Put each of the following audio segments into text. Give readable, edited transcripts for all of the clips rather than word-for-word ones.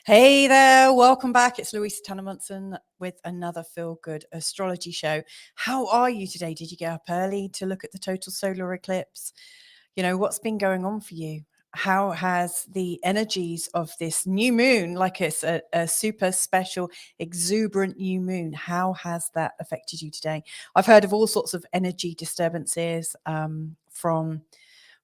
Hey there, welcome back. It's Louisa Munson with another Feel Good Astrology show. How are you today? Did you get up early to look at the total solar eclipse? You know, what's been going on for you? How has the energies of this new moon, like it's a super special, exuberant new moon, how has that affected you today? I've heard of all sorts of energy disturbances from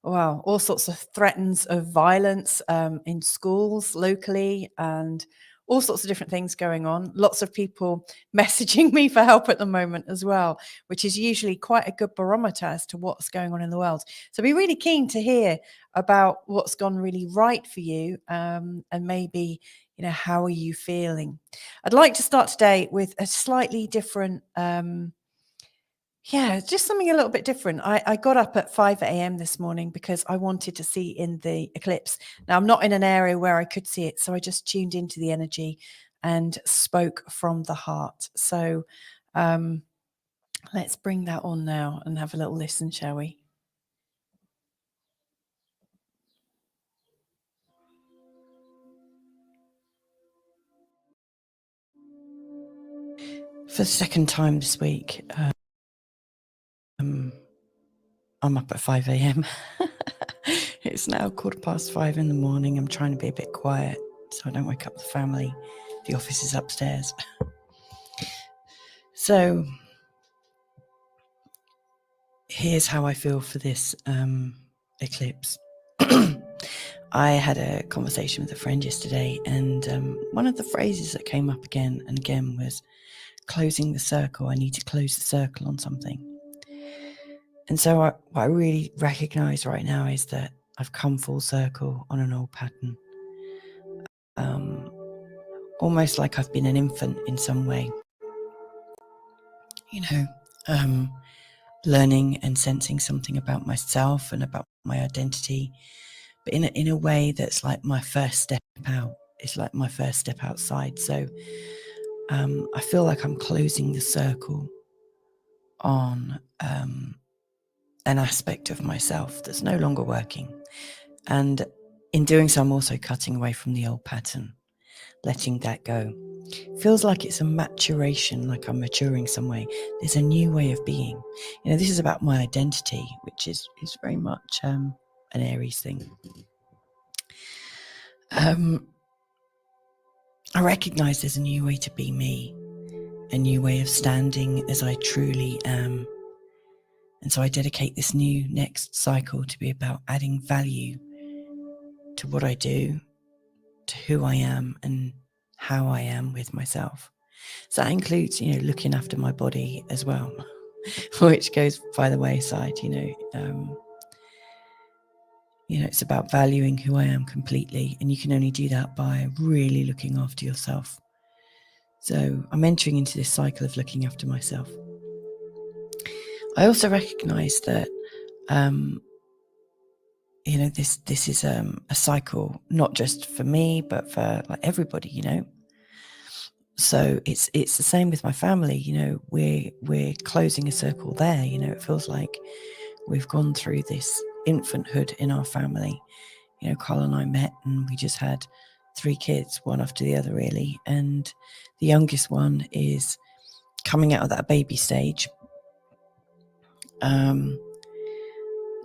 all sorts of threats of violence in schools locally and all sorts of different things going on. Lots of people messaging me for help at the moment as well, which is usually quite a good barometer as to what's going on in the world. So be really keen to hear about what's gone really right for you and maybe, how are you feeling? I'd like to start today with a slightly different just something a little bit different. I got up at 5 a.m. this morning because I wanted to see in the eclipse. Now, I'm not in an area where I could see it, so I just tuned into the energy and spoke from the heart. So let's bring that on now and have a little listen, shall we? For the second time this week, I'm up at 5 a.m. It's now 5:15 in the morning. I'm trying to be a bit quiet so I don't wake up the family. The office is upstairs. So here's how I feel for this eclipse. I had a conversation with a friend yesterday, and one of the phrases that came up again and again was closing the circle. I need to close the circle on something. And so what I really recognize right now is that I've come full circle on an old pattern. Almost like I've been an infant in some way. Learning and sensing something about myself and about my identity, but in a way that's like my first step out. It's like my first step outside. So I feel like I'm closing the circle on an aspect of myself that's no longer working. And in doing so, I'm also cutting away from the old pattern, letting that go. Feels like it's a maturation, like I'm maturing some way. There's a new way of being. This is about my identity, which is very much an Aries thing. I recognize there's a new way to be me, a new way of standing as I truly am. And so I dedicate this new next cycle to be about adding value to what I do, to who I am and how I am with myself. So that includes, looking after my body as well, which goes by the wayside, it's about valuing who I am completely. And you can only do that by really looking after yourself. So I'm entering into this cycle of looking after myself. I also recognize that, this is a cycle, not just for me, but for like everybody, So it's the same with my family, we're closing a circle there, it feels like we've gone through this infanthood in our family. Carl and I met and we just had 3 kids, one after the other really. And the youngest one is coming out of that baby stage.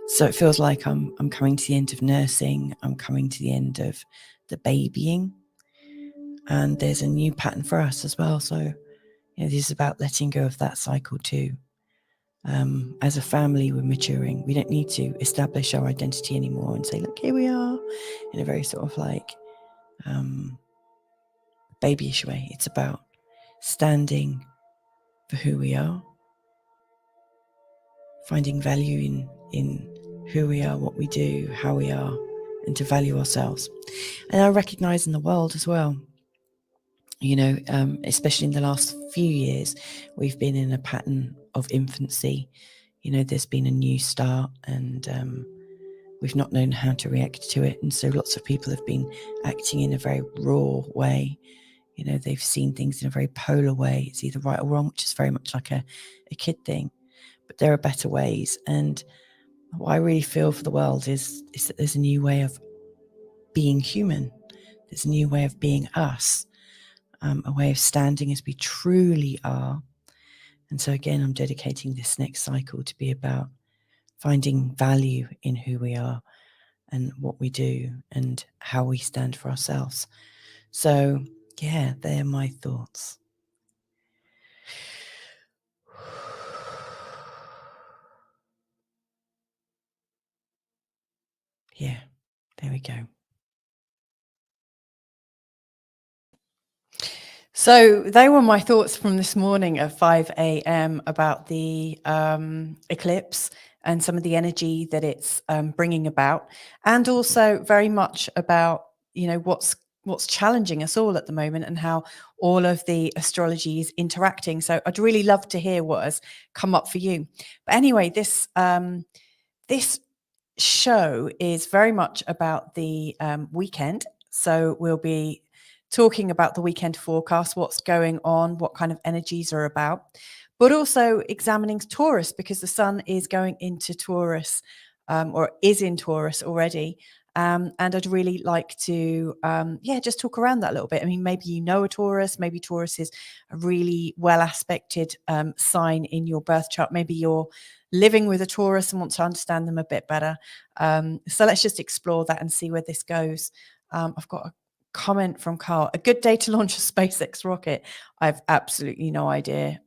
So it feels like I'm coming to the end of nursing. I'm coming to the end of the babying. And there's a new pattern for us as well. So, this is about letting go of that cycle too. As a family, we're maturing. We don't need to establish our identity anymore and say, look, here we are, in a very sort of like babyish way. It's about standing for who we are, finding value in who we are, what we do, how we are, and to value ourselves. And I recognize in the world as well, especially in the last few years, we've been in a pattern of infancy. There's been a new start and we've not known how to react to it. And so lots of people have been acting in a very raw way. They've seen things in a very polar way. It's either right or wrong, which is very much like a kid thing. But there are better ways. And what I really feel for the world is that there's a new way of being human. There's a new way of being us, a way of standing as we truly are. And so again, I'm dedicating this next cycle to be about finding value in who we are and what we do and how we stand for ourselves. So yeah, they're my thoughts. Yeah, there we go. So they were my thoughts from this morning at 5 a.m. about the eclipse and some of the energy that it's bringing about, and also very much about what's challenging us all at the moment and how all of the astrology is interacting. So I'd really love to hear what has come up for you. But anyway, this show is very much about the weekend. So we'll be talking about the weekend forecast, what's going on, what kind of energies are about, but also examining Taurus because the sun is going into Taurus or is in Taurus already. And I'd really like to, just talk around that a little bit. I mean, maybe you know a Taurus, maybe Taurus is a really well aspected sign in your birth chart. Maybe you're living with a Taurus and want to understand them a bit better. So let's just explore that and see where this goes. I've got a comment from Carl. A good day to launch a SpaceX rocket. I've absolutely no idea.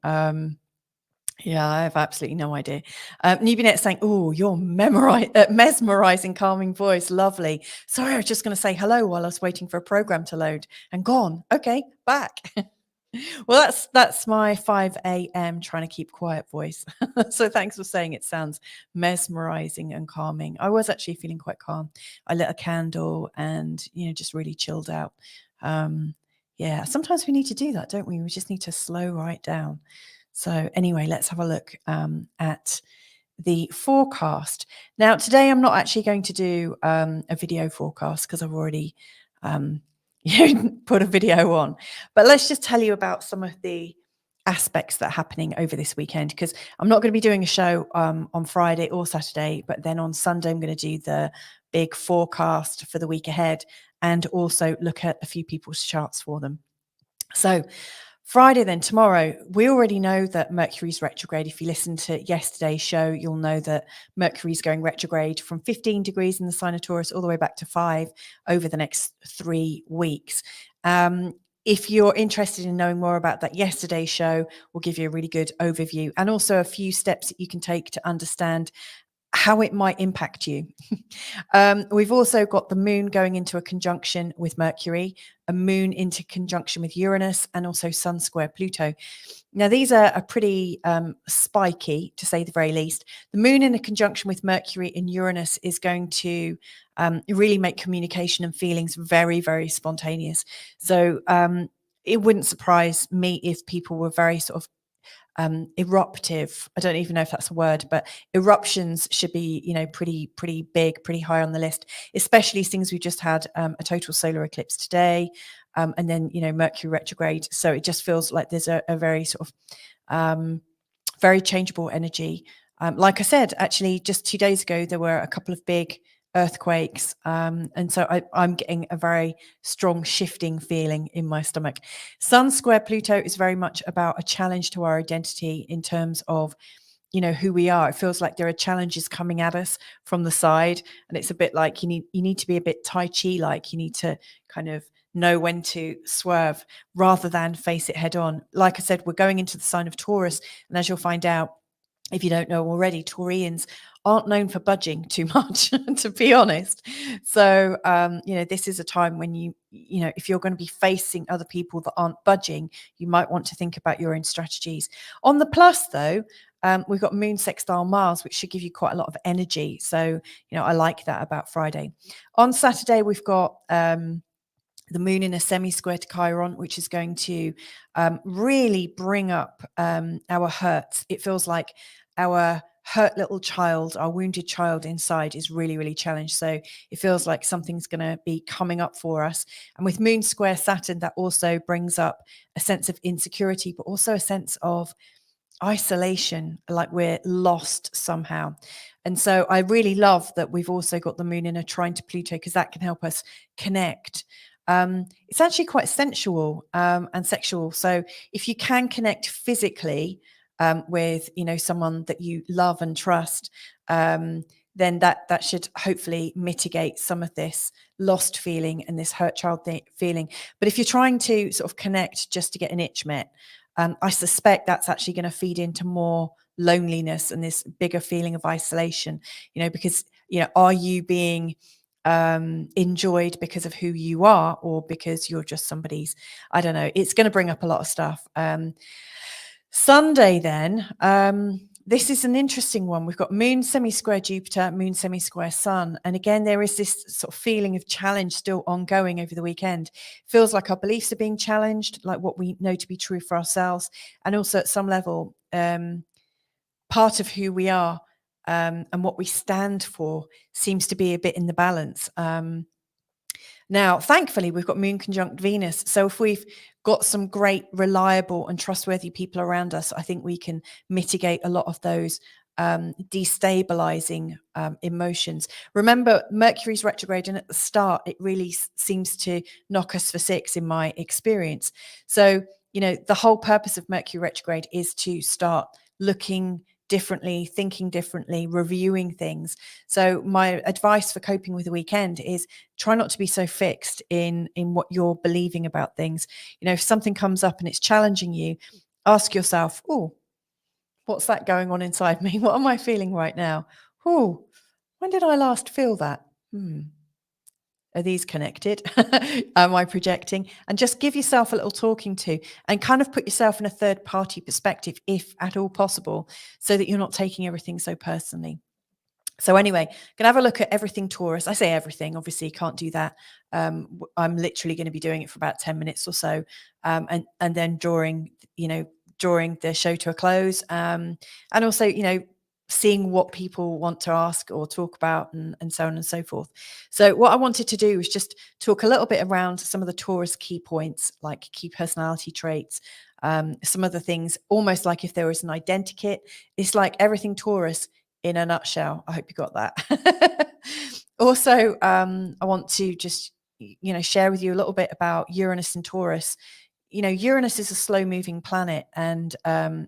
Yeah, I have absolutely no idea. Nubinet's saying, "Oh, your mesmerizing, calming voice, lovely." Sorry, I was just going to say hello while I was waiting for a program to load, and gone. Okay, back. Well, that's my 5 a.m. trying to keep quiet voice. So thanks for saying it sounds mesmerizing and calming. I was actually feeling quite calm. I lit a candle and just really chilled out. Yeah, sometimes we need to do that, don't we? We just need to slow right down. So anyway, let's have a look at the forecast. Now, today I'm not actually going to do a video forecast because I've already put a video on. But let's just tell you about some of the aspects that are happening over this weekend, because I'm not going to be doing a show on Friday or Saturday, but then on Sunday I'm going to do the big forecast for the week ahead and also look at a few people's charts for them. So Friday, then tomorrow, we already know that Mercury's retrograde. If you listened to yesterday's show, you'll know that Mercury's going retrograde from 15 degrees in the sign of Taurus all the way back to 5 over the next 3 weeks. If you're interested in knowing more about that, yesterday's show will give you a really good overview and also a few steps that you can take to understand how it might impact you. We've also got the moon going into a conjunction with Mercury, a moon into conjunction with Uranus, and also Sun square Pluto. Now, these are pretty spiky, to say the very least. The moon in a conjunction with Mercury and Uranus is going to really make communication and feelings very, very spontaneous. So it wouldn't surprise me if people were very sort of eruptive. I don't even know if that's a word, but eruptions should be, pretty big, pretty high on the list, especially since we just had a total solar eclipse today. And then, Mercury retrograde. So it just feels like there's a very sort of very changeable energy. Like I said, actually, just 2 days ago, there were a couple of big earthquakes. And so I'm getting a very strong shifting feeling in my stomach. Sun square Pluto is very much about a challenge to our identity in terms of who we are. It feels like there are challenges coming at us from the side, and it's a bit like you need to be a bit Tai Chi, like you need to kind of know when to swerve rather than face it head on. Like I said, we're going into the sign of Taurus, and as you'll find out, if you don't know already, Taurians aren't known for budging too much, to be honest. So, this is a time when if you're going to be facing other people that aren't budging, you might want to think about your own strategies. On the plus, though, we've got Moon sextile Mars, which should give you quite a lot of energy. So, I like that about Friday. On Saturday, we've got the moon in a semi-square to Chiron, which is going to really bring up our hurts. It feels like our hurt little child, our wounded child inside is really, really challenged. So it feels like something's going to be coming up for us. And with moon square Saturn, that also brings up a sense of insecurity, but also a sense of isolation, like we're lost somehow. And so I really love that we've also got the moon in a trine to Pluto, because that can help us connect. it's actually quite sensual and sexual. So if you can connect physically with, someone that you love and trust, then that should hopefully mitigate some of this lost feeling and this hurt child feeling. But if you're trying to sort of connect just to get an itch met, I suspect that's actually going to feed into more loneliness and this bigger feeling of isolation, because, are you being enjoyed because of who you are, or because you're just somebody's, I don't know, it's going to bring up a lot of stuff. Sunday then, this is an interesting one. We've got moon semi-square Jupiter, moon semi-square sun. And again, there is this sort of feeling of challenge still ongoing over the weekend. Feels like our beliefs are being challenged, like what we know to be true for ourselves. And also at some level, part of who we are and what we stand for seems to be a bit in the balance. Now, thankfully, we've got moon conjunct Venus. So if we've got some great, reliable and trustworthy people around us, I think we can mitigate a lot of those destabilizing emotions. Remember, Mercury's retrograde, and at the start, it really seems to knock us for six in my experience. So, the whole purpose of Mercury retrograde is to start looking differently, thinking differently, reviewing things. So my advice for coping with the weekend is try not to be so fixed in what you're believing about things. If something comes up and it's challenging you, ask yourself, oh, what's that going on inside me? What am I feeling right now? Oh, when did I last feel that? Are these connected? Am I projecting? And just give yourself a little talking to, and kind of put yourself in a third party perspective, if at all possible, so that you're not taking everything so personally. So anyway, gonna have a look at everything Taurus. I say everything, obviously you can't do that. I'm literally going to be doing it for about 10 minutes or so, and then drawing the show to a close, and also seeing what people want to ask or talk about, and so on and so forth. So what I wanted to do was just talk a little bit around some of the Taurus key points, like key personality traits, some of the things, almost like if there was an identikit. It's like everything Taurus in a nutshell. I hope you got that. Also, I want to just share with you a little bit about Uranus and Taurus. Uranus is a slow moving planet, and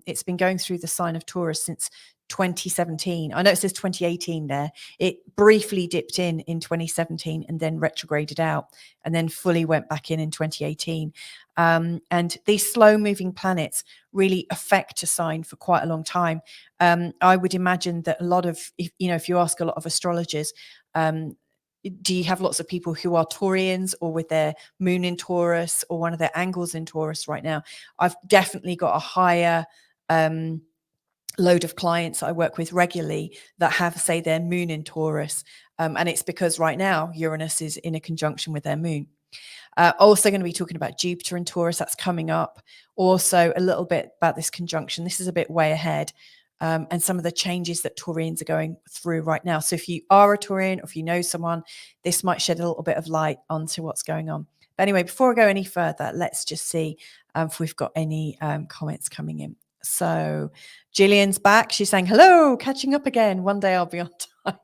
it's been going through the sign of Taurus since 2017. I know it says 2018 there. It briefly dipped in 2017 and then retrograded out, and then fully went back in 2018. And these slow moving planets really affect a sign for quite a long time. I would imagine that a lot of, if you ask a lot of astrologers, do you have lots of people who are Taurians or with their moon in Taurus or one of their angles in Taurus right now? I've definitely got a higher load of clients I work with regularly that have, say, their moon in Taurus. And it's because right now Uranus is in a conjunction with their moon. Also going to be talking about Jupiter and Taurus. That's coming up. Also a little bit about this conjunction. This is a bit way ahead. And some of the changes that Taurians are going through right now. So if you are a Taurian, or if you know someone, this might shed a little bit of light onto what's going on. But anyway, before I go any further, let's just see if we've got any comments coming in. So Gillian's back. She's saying, hello, catching up again. One day I'll be on time.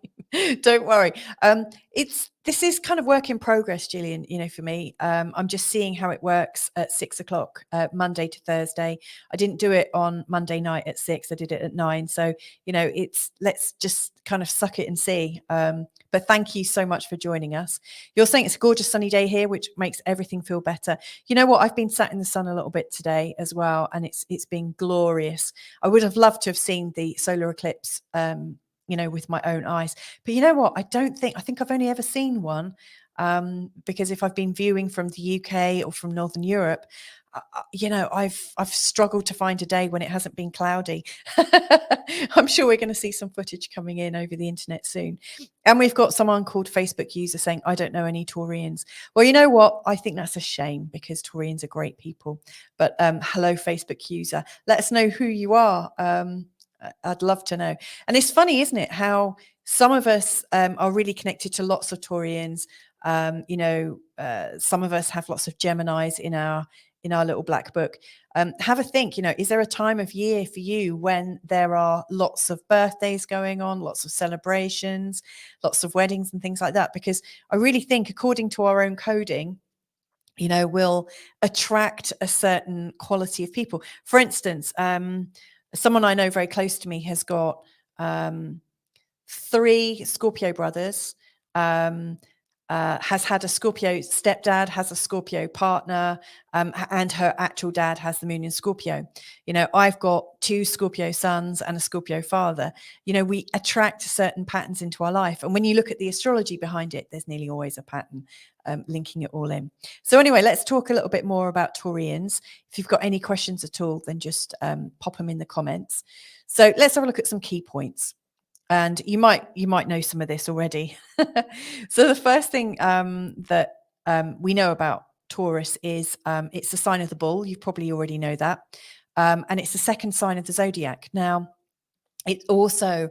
Don't worry. This is kind of work in progress, Gillian, for me. I'm just seeing how it works at 6 o'clock, Monday to Thursday. I didn't do it on Monday night at 6. I did it at 9. So, let's just kind of suck it and see. But thank you so much for joining us. You're saying it's a gorgeous sunny day here, which makes everything feel better. You know what? I've been sat in the sun a little bit today as well, and it's been glorious. I would have loved to have seen the solar eclipse, with my own eyes. But you know what? I think I've only ever seen one, because if I've been viewing from the UK or from Northern Europe, I've struggled to find a day when it hasn't been cloudy. I'm sure we're going to see some footage coming in over the internet soon. And we've got someone called Facebook user saying, I don't know any Taurians. Well, you know what? I think that's a shame, because Taurians are great people. But hello, Facebook user. Let us know who you are. I'd love to know. And it's funny, isn't it, how some of us are really connected to lots of Taurians. Some of us have lots of Geminis in our little black book. Have a think, is there a time of year for you when there are lots of birthdays going on, lots of celebrations, lots of weddings and things like that? Because I really think, according to our own coding, will attract a certain quality of people. For instance, someone I know very close to me has got 3 Scorpio brothers, has had a Scorpio stepdad, has a Scorpio partner, and her actual dad has the moon in Scorpio. I've got 2 Scorpio sons and a Scorpio father. We attract certain patterns into our life. And when you look at the astrology behind it, there's nearly always a pattern linking it all in. So anyway, let's talk a little bit more about Taurians. If you've got any questions at all, then just pop them in the comments. So let's have a look at some key points. And you might know some of this already. So the first thing that we know about Taurus is it's the sign of the bull. You probably already know that. And it's the second sign of the zodiac. Now, it also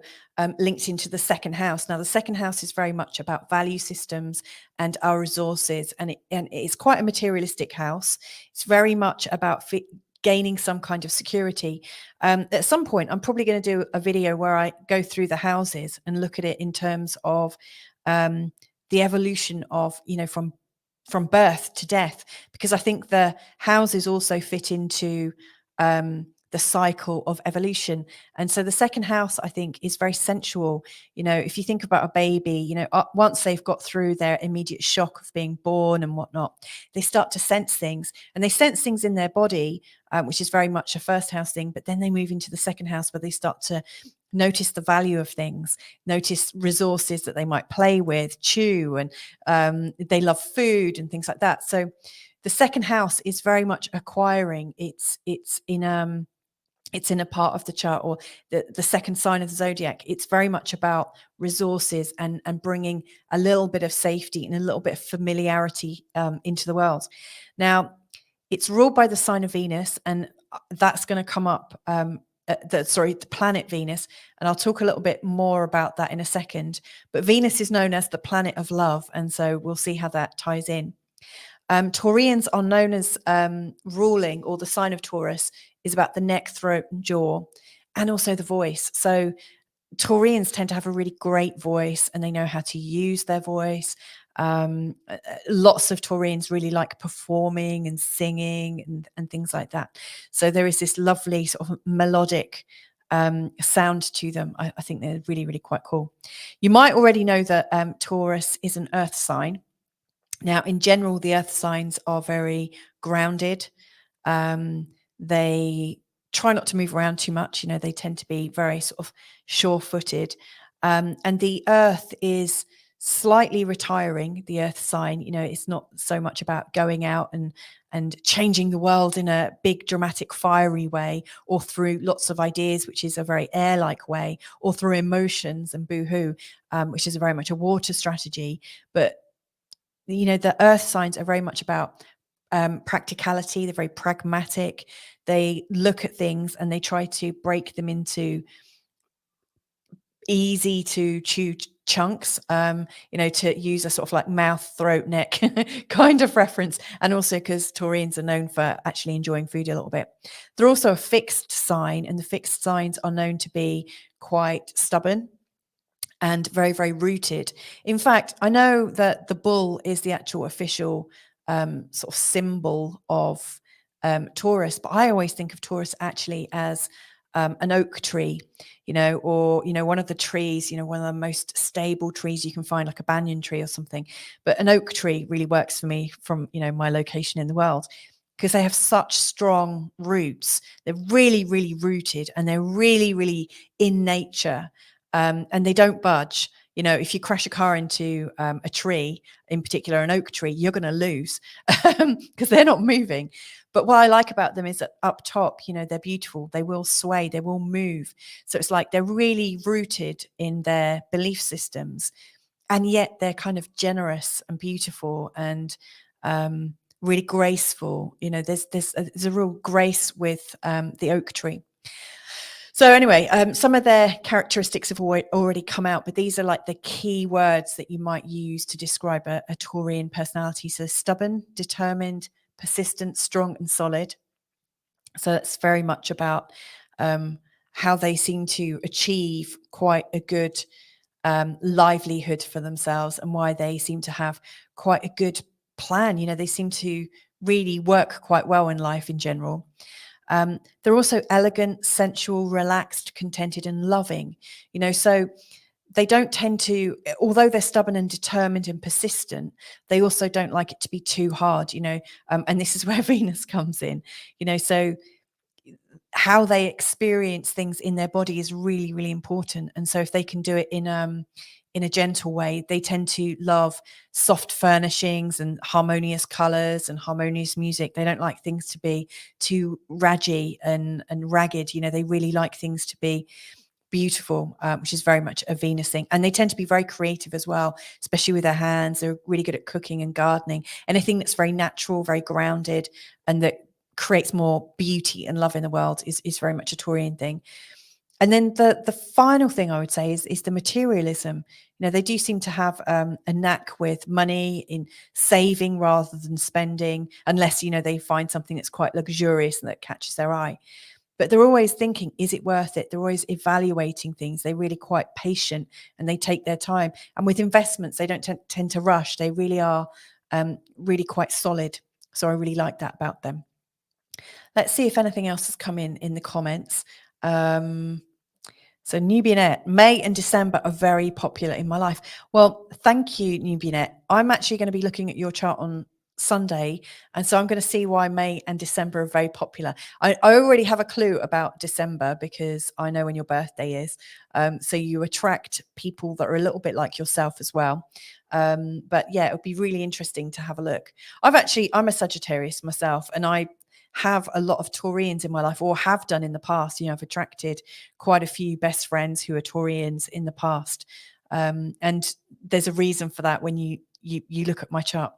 links into the second house. Now, the second house is very much about value systems and our resources. And it's quite a materialistic house. It's very much about gaining some kind of security. At some point, I'm probably going to do a video where I go through the houses and look at it in terms of the evolution of, from birth to death, because I think the houses also fit into the cycle of evolution. And so the second house, I think, is very sensual. If you think about a baby, once they've got through their immediate shock of being born and whatnot, they start to sense things, and they sense things in their body, which is very much a first house thing. But then they move into the second house where they start to notice the value of things, notice resources that they might play with, chew, and they love food and things like that. So the second house is very much acquiring. It's in a part of the chart, or the second sign of the zodiac. It's very much about resources and bringing a little bit of safety and a little bit of familiarity into the world. Now, it's ruled by the sign of Venus, and that's going to come up. The planet Venus, and I'll talk a little bit more about that in a second. But Venus is known as the planet of love, and so we'll see how that ties in. Taurians are known as ruling, or the sign of Taurus is about the neck, throat, and jaw, and also the voice. So Taurians tend to have a really great voice, and they know how to use their voice. Lots of Taurians really like performing and singing and things like that. So there is this lovely sort of melodic sound to them. I think they're really, really quite cool. You might already know that Taurus is an earth sign. Now, in general, the earth signs are very grounded. They try not to move around too much. They tend to be very sort of sure-footed. And the earth is slightly retiring, the earth sign. It's not so much about going out and changing the world in a big, dramatic, fiery way, or through lots of ideas, which is a very air-like way, or through emotions and boohoo, which is very much a water strategy. But the earth signs are very much about practicality. They're very pragmatic. They look at things and they try to break them into easy to chew chunks, to use a sort of like mouth, throat, neck kind of reference. And also because Taurians are known for actually enjoying food a little bit. They're also a fixed sign, and the fixed signs are known to be quite stubborn and very, very rooted. In fact, I know that the bull is the actual official sort of symbol of Taurus, but I always think of Taurus actually as an oak tree, or one of the trees, one of the most stable trees you can find, like a banyan tree or something. But an oak tree really works for me from my location in the world, because they have such strong roots. They're really, really rooted, and they're really, really in nature. And they don't budge. If you crash a car into a tree, in particular an oak tree, you're going to lose because they're not moving. But what I like about them is that up top, they're beautiful. They will sway, they will move. So it's like they're really rooted in their belief systems, and yet they're kind of generous and beautiful and really graceful. There's a real grace with the oak tree. So anyway, some of their characteristics have already come out, but these are like the key words that you might use to describe a Taurian personality. So stubborn, determined, persistent, strong, and solid. So that's very much about how they seem to achieve quite a good livelihood for themselves, and why they seem to have quite a good plan. You know, they seem to really work quite well in life in general. They're also elegant, sensual, relaxed, contented, and loving. You know, so they don't tend to, although they're stubborn and determined and persistent, they also don't like it to be too hard. You know, and this is where Venus comes in. You know, so how they experience things in their body is really, really important. And so if they can do it in a gentle way, they tend to love soft furnishings and harmonious colors and harmonious music. They don't like things to be too raggy and ragged. You know, they really like things to be beautiful, which is very much a Venus thing. And they tend to be very creative as well, especially with their hands. They're really good at cooking and gardening. Anything that's very natural, very grounded, and that creates more beauty and love in the world is very much a Taurian thing. And then the final thing I would say is the materialism. You know, they do seem to have a knack with money, in saving rather than spending, unless, you know, they find something that's quite luxurious and that catches their eye. But they're always thinking, is it worth it? They're always evaluating things. They're really quite patient and they take their time. And with investments, they don't tend to rush. They really are really quite solid. So I really like that about them. Let's see if anything else has come in the comments. So Nubianette, May and December are very popular in my life. Well, thank you, Nubianette. I'm actually going to be looking at your chart on Sunday, and so I'm going to see why May and December are very popular. I already have a clue about December because I know when your birthday is. So you attract people that are a little bit like yourself as well. But yeah, it would be really interesting to have a look. I'm a Sagittarius myself, and I have a lot of Taurians in my life, or have done in the past. You know, I've attracted quite a few best friends who are Taurians in the past. And there's a reason for that when you look at my chart.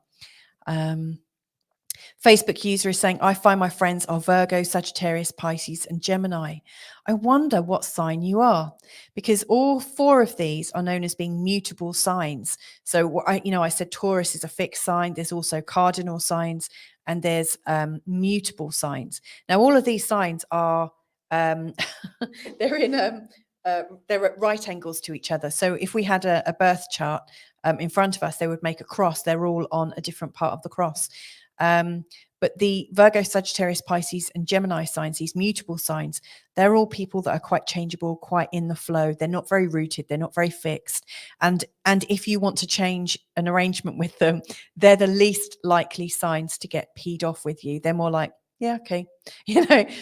Facebook user is saying, I find my friends are Virgo, Sagittarius, Pisces, and Gemini. I wonder what sign you are, because all four of these are known as being mutable signs. So I said Taurus is a fixed sign. There's also cardinal signs, and there's mutable signs. Now, all of these signs are they're at right angles to each other. So if we had a birth chart in front of us, they would make a cross. They're all on a different part of the cross. But the Virgo, Sagittarius, Pisces, and Gemini signs, these mutable signs, they're all people that are quite changeable, quite in the flow. They're not very rooted. They're not very fixed. And if you want to change an arrangement with them, they're the least likely signs to get peed off with you. They're more like, yeah, okay,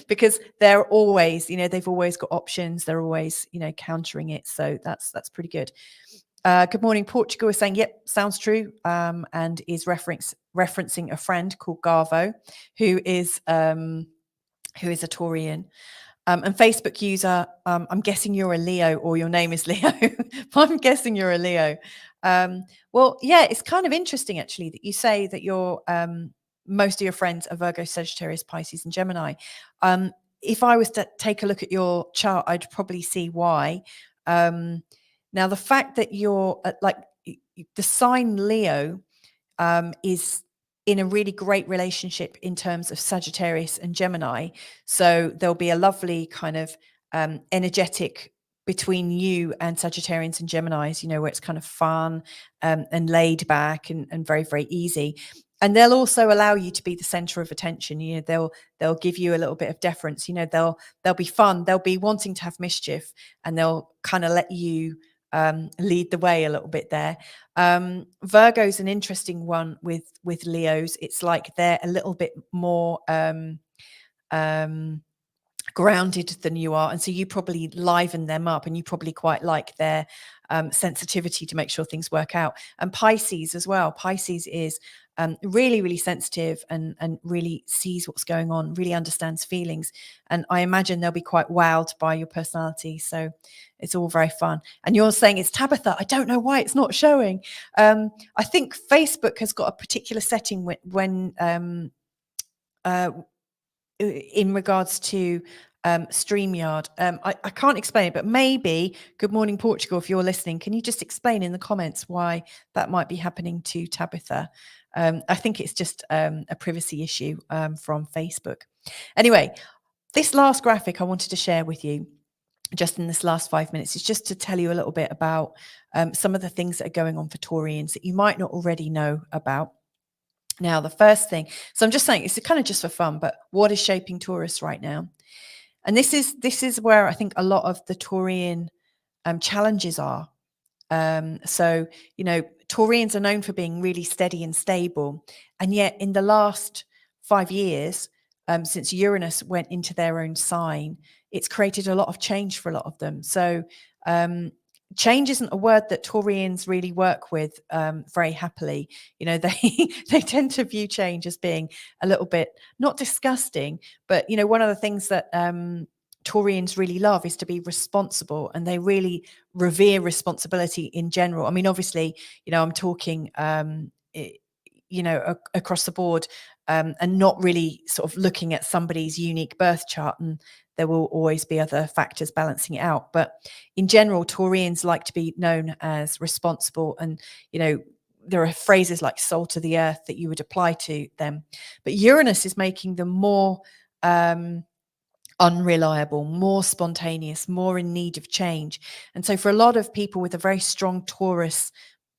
because they're always, they've always got options. They're always, countering it. So that's pretty good. Good morning, Portugal is saying, yep, sounds true, and is referencing a friend called Garvo, who is a Taurian. And Facebook user, I'm guessing you're a Leo, or your name is Leo. I'm guessing you're a Leo. Well, yeah, it's kind of interesting actually that you say that you're most of your friends are Virgo, Sagittarius, Pisces, and Gemini. If I was to take a look at your chart, I'd probably see why. Now, the fact that you're the sign Leo is in a really great relationship in terms of Sagittarius and Gemini. So there'll be a lovely kind of energetic between you and Sagittarians and Geminis, where it's kind of fun and laid back and very, very easy. And they'll also allow you to be the center of attention. They'll give you a little bit of deference. They'll be fun. They'll be wanting to have mischief, and they'll kind of let you lead the way a little bit there. Virgo's an interesting one with Leos. It's like they're a little bit more grounded than you are, and so you probably liven them up, and you probably quite like their sensitivity to make sure things work out. And Pisces as well. Pisces is really, really sensitive and really sees what's going on, really understands feelings. And I imagine they'll be quite wowed by your personality. So it's all very fun. And you're saying it's Tabitha. I don't know why it's not showing. I think Facebook has got a particular setting when in regards to StreamYard. I can't explain it, but maybe, good morning, Portugal, if you're listening, can you just explain in the comments why that might be happening to Tabitha? I think it's just a privacy issue from Facebook. Anyway, this last graphic I wanted to share with you just in this last 5 minutes is just to tell you a little bit about some of the things that are going on for Taurians that you might not already know about. Now, the first thing, so I'm just saying it's kind of just for fun, but what is shaping Taurus right now? And this is where I think a lot of the Taurian challenges are. So, Taurians are known for being really steady and stable. And yet in the last 5 years, since Uranus went into their own sign, it's created a lot of change for a lot of them. So change isn't a word that Taurians really work with very happily. They they tend to view change as being a little bit not disgusting, but one of the things that Taurians really love is to be responsible, and they really revere responsibility in general. I mean, obviously, I'm talking, across the board, and not really sort of looking at somebody's unique birth chart, and there will always be other factors balancing it out. But in general, Taurians like to be known as responsible, and there are phrases like "soul to the earth" that you would apply to them. But Uranus is making them more unreliable, more spontaneous, more in need of change. And so for a lot of people with a very strong Taurus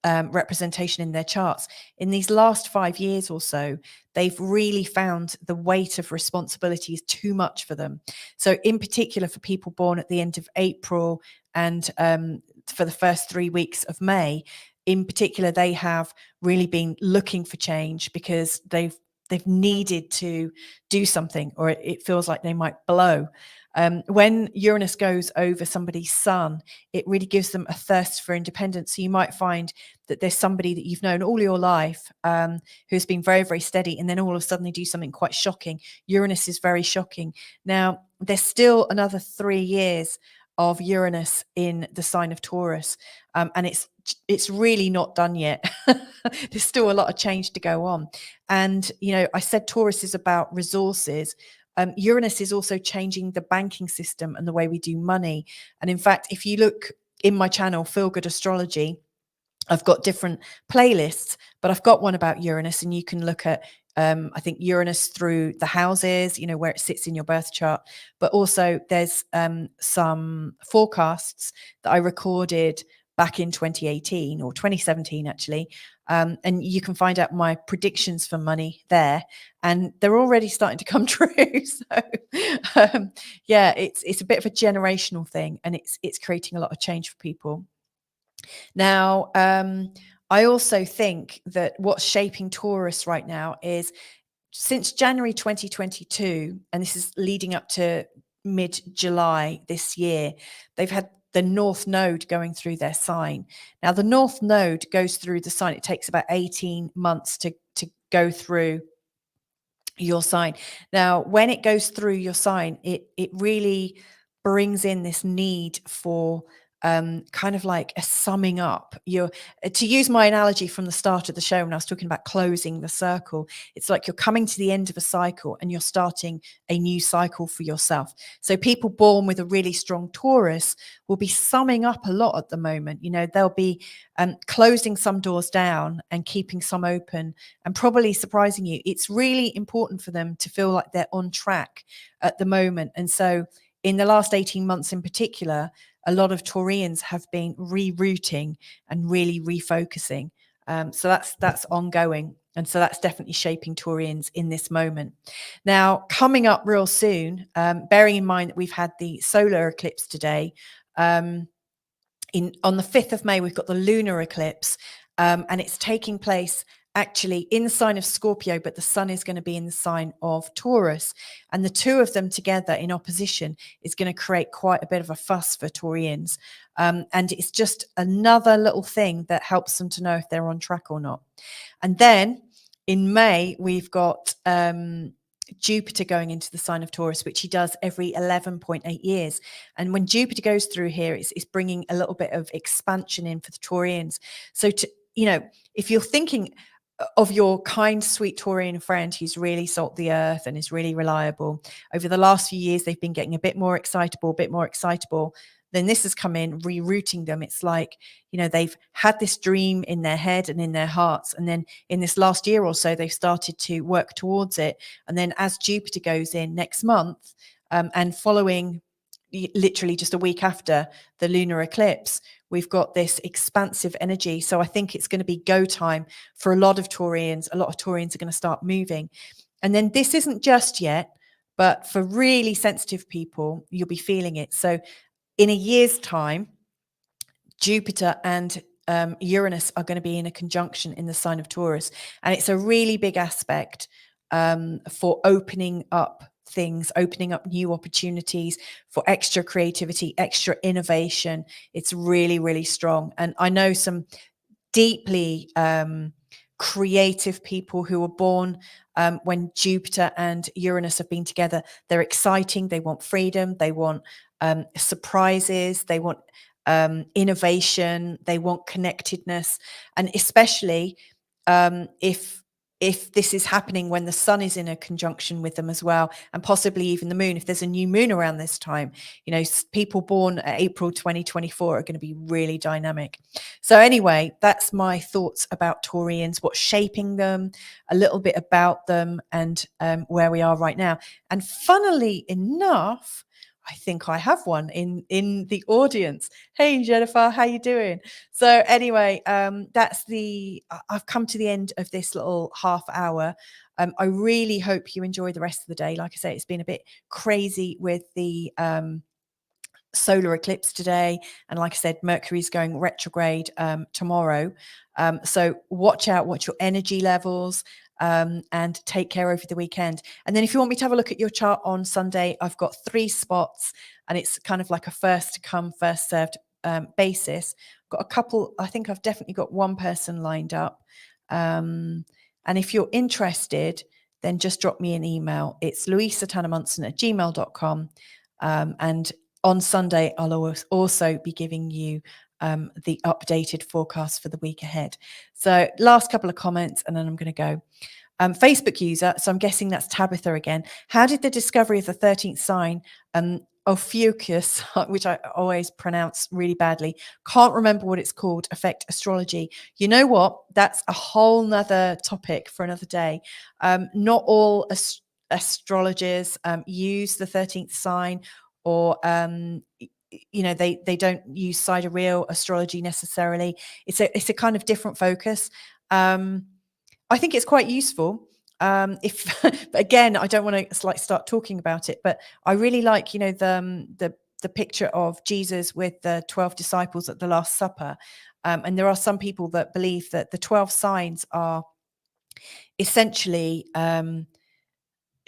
representation in their charts, in these last 5 years or so, they've really found the weight of responsibility is too much for them. So in particular for people born at the end of April and for the first 3 weeks of May, in particular, they have really been looking for change because they've needed to do something, or it feels like they might blow. When Uranus goes over somebody's sun, it really gives them a thirst for independence. So you might find that there's somebody that you've known all your life who's been very, very steady, and then all of a sudden they do something quite shocking. Uranus is very shocking. Now, there's still another 3 years of Uranus in the sign of Taurus, and it's really not done yet. There's still a lot of change to go on. And, I said Taurus is about resources. Uranus is also changing the banking system and the way we do money. And in fact, if you look in my channel, Feel Good Astrology, I've got different playlists, but I've got one about Uranus, and you can look at, I think, Uranus through the houses, where it sits in your birth chart. But also there's some forecasts that I recorded back in 2018 or 2017, actually. And you can find out my predictions for money there, and they're already starting to come true. So yeah, it's a bit of a generational thing, and it's creating a lot of change for people. Now, I also think that what's shaping Taurus right now is, since January 2022, and this is leading up to mid-July this year, they've had the North Node going through their sign. Now, the North Node goes through the sign. It takes about 18 months to go through your sign. Now, when it goes through your sign, it really brings in this need for kind of like a summing up. To use my analogy from the start of the show when I was talking about closing the circle, it's like you're coming to the end of a cycle and you're starting a new cycle for yourself. So people born with a really strong Taurus will be summing up a lot at the moment. They'll be closing some doors down and keeping some open, and probably surprising you. It's really important for them to feel like they're on track at the moment. And so in the last 18 months in particular, a lot of Taurians have been rerouting and really refocusing. So that's ongoing. And so that's definitely shaping Taurians in this moment. Now, coming up real soon, bearing in mind that we've had the solar eclipse today, on the 5th of May, we've got the lunar eclipse, and it's taking place actually in the sign of Scorpio, but the sun is going to be in the sign of Taurus. And the two of them together in opposition is going to create quite a bit of a fuss for Taurians. And it's just another little thing that helps them to know if they're on track or not. And then in May, we've got Jupiter going into the sign of Taurus, which he does every 11.8 years. And when Jupiter goes through here, it's bringing a little bit of expansion in for the Taurians. So if you're thinking of your kind, sweet Taurian friend who's really salt the earth and is really reliable, over the last few years, they've been getting a bit more excitable, then this has come in, rerouting them. It's like, they've had this dream in their head and in their hearts. And then in this last year or so, they've started to work towards it. And then as Jupiter goes in next month, and following literally just a week after the lunar eclipse, We've got this expansive energy. So I think it's going to be go time for a lot of Taurians. A lot of Taurians are going to start moving. And then this isn't just yet, but for really sensitive people, you'll be feeling it. So in a year's time, Jupiter and Uranus are going to be in a conjunction in the sign of Taurus. And it's a really big aspect for opening up things, opening up new opportunities for extra creativity, extra innovation. It's really, really strong. And I know some deeply creative people who were born when Jupiter and Uranus have been together. They're exciting. They want freedom. They want surprises. They want innovation. They want connectedness. And especially if this is happening when the sun is in a conjunction with them as well, and possibly even the moon, if there's a new moon around this time, you know, people born April 2024 are going to be really dynamic. So anyway, that's my thoughts about Taurians, what's shaping them, a little bit about them, and where we are right now. And funnily enough, I think I have one in the audience. Hey, Jennifer, how you doing? So anyway, I've come to the end of this little half hour. I really hope you enjoy the rest of the day. Like I say, it's been a bit crazy with the solar eclipse today, and like I said, Mercury's going retrograde tomorrow. So watch out, watch your energy levels, and take care over the weekend. And then if you want me to have a look at your chart on Sunday, I've got 3 spots, and it's kind of like a first come, first served basis. Got a couple, I think I've definitely got one person lined up. And if you're interested, then just drop me an email. It's louisatannermunson@gmail.com. And on Sunday, I'll also be giving you the updated forecast for the week ahead. So last couple of comments, and then I'm going to go. Facebook user, so I'm guessing that's Tabitha again. How did the discovery of the 13th sign, Ophiuchus, which I always pronounce really badly, can't remember what it's called, affect astrology? You know what? That's a whole nother topic for another day. Not all astrologers use the 13th sign, or you know, they don't use sidereal astrology necessarily. It's a kind of different focus. I think it's quite useful. If but again, I don't want to like start talking about it, but I really like, you know, the picture of Jesus with the 12 disciples at the Last Supper. And there are some people that believe that the 12 signs are essentially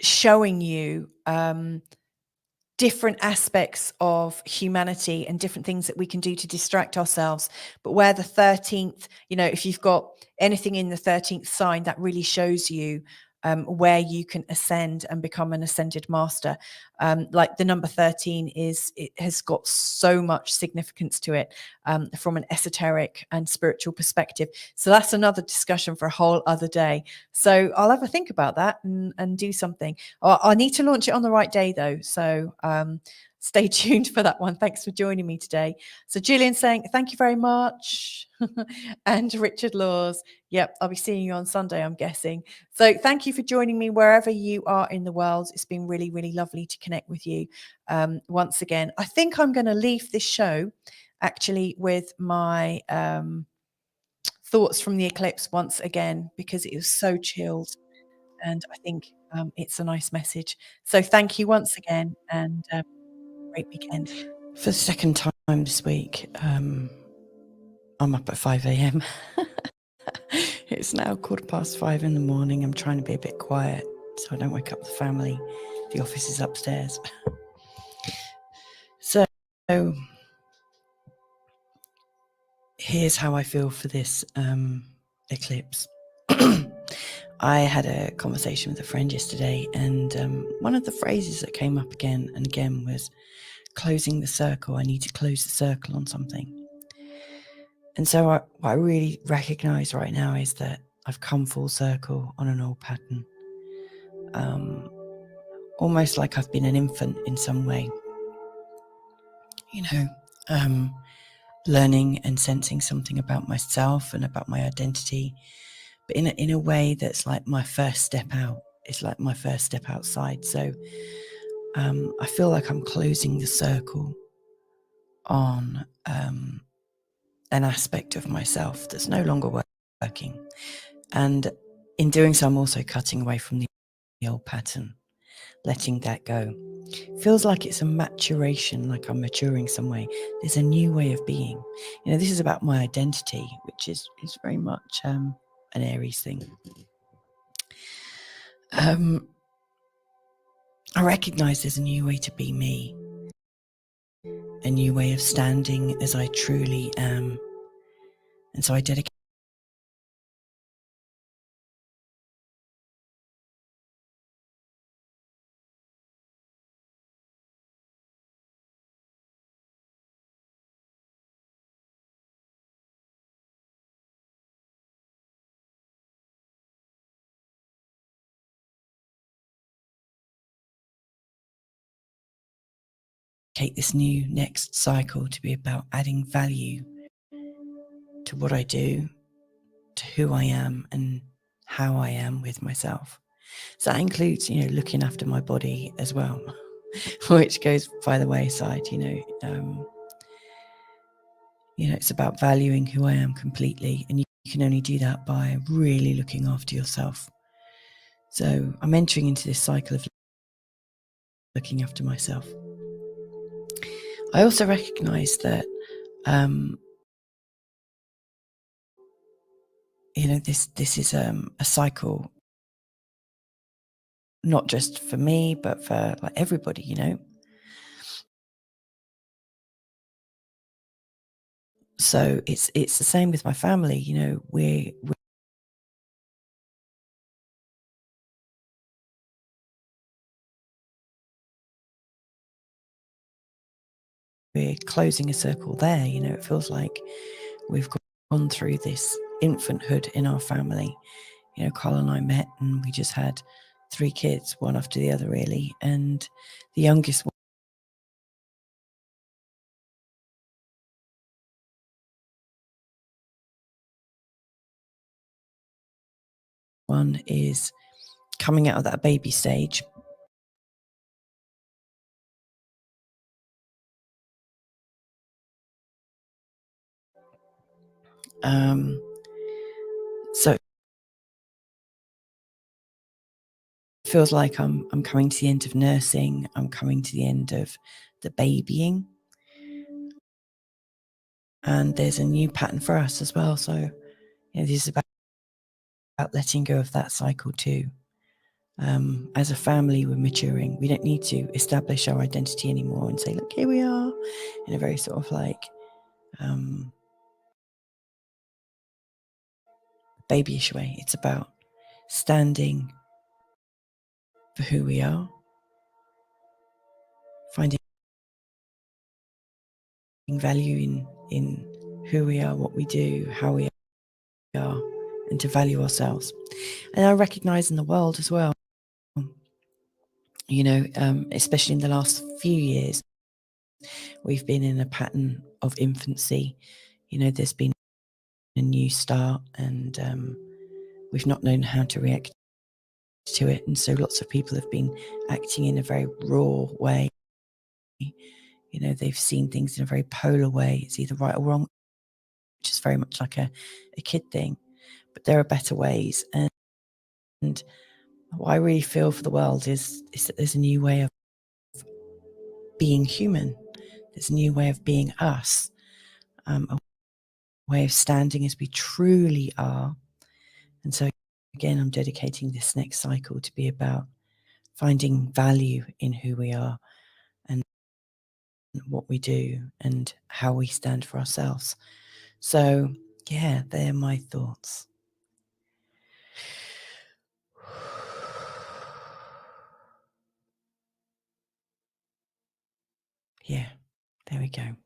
showing you different aspects of humanity and different things that we can do to distract ourselves. But where the 13th, you know, if you've got anything in the 13th sign, that really shows you where you can ascend and become an ascended master. Like the number 13 it has got so much significance to it from an esoteric and spiritual perspective. So that's another discussion for a whole other day. So I'll have a think about that and do something. I need to launch it on the right day though. So stay tuned for that one. Thanks for joining me today. So Julian saying, thank you very much. And Richard Laws, yep, I'll be seeing you on Sunday, I'm guessing. So thank you for joining me wherever you are in the world. It's been really, really lovely to connect with you once again. I think I'm going to leave this show actually with my thoughts from the eclipse once again, because it was so chilled. And I think it's a nice message. So thank you once again, and great weekend. For the second time this week, I'm up at 5 a.m. It's now 5:15 in the morning. I'm trying to be a bit quiet so I don't wake up the family. The office is upstairs. So here's how I feel for this eclipse. I had a conversation with a friend yesterday, and one of the phrases that came up again and again was closing the circle. I need to close the circle on something. And so what I really recognize right now is that I've come full circle on an old pattern. Almost like I've been an infant in some way. You know, learning and sensing something about myself and about my identity, but in a way that's like my first step out. It's like my first step outside. So I feel like I'm closing the circle on an aspect of myself that's no longer working. And in doing so, I'm also cutting away from the old pattern, letting that go. Feels like it's a maturation, like I'm maturing some way. There's a new way of being. This is about my identity, which is very much an Aries thing. I recognize there's a new way to be me, a new way of standing as I truly am. And so I dedicate this new next cycle to be about adding value to what I do, to who I am, and how I am with myself. So that includes, looking after my body as well, which goes by the wayside. It's about valuing who I am completely, and you can only do that by really looking after yourself. So I'm entering into this cycle of looking after myself. I also recognize that this is a cycle, not just for me, but for like everybody. So it's the same with my family. We're closing a circle there. It feels like we've gone through this infanthood in our family. Carl and I met and we just had 3 kids, one after the other, really. And the youngest one is coming out of that baby stage. So it feels like I'm coming to the end of nursing. I'm coming to the end of the babying. And there's a new pattern for us as well. So this is about letting go of that cycle too. As a family, we're maturing. We don't need to establish our identity anymore and say, look, here we are, in a very sort of like babyish way. It's about standing for who we are, finding value in who we are, what we do, how we are, and to value ourselves. And I recognize in the world as well, especially in the last few years, we've been in a pattern of infancy. There's been a new start, and we've not known how to react to it. And so lots of people have been acting in a very raw way. They've seen things in a very polar way. It's either right or wrong, which is very much like a kid thing. But there are better ways. And what I really feel for the world is that there's a new way of being human. There's a new way of being us, a way of standing as we truly are. And so again, I'm dedicating this next cycle to be about finding value in who we are and what we do and how we stand for ourselves. So yeah, they're my thoughts. Yeah, there we go.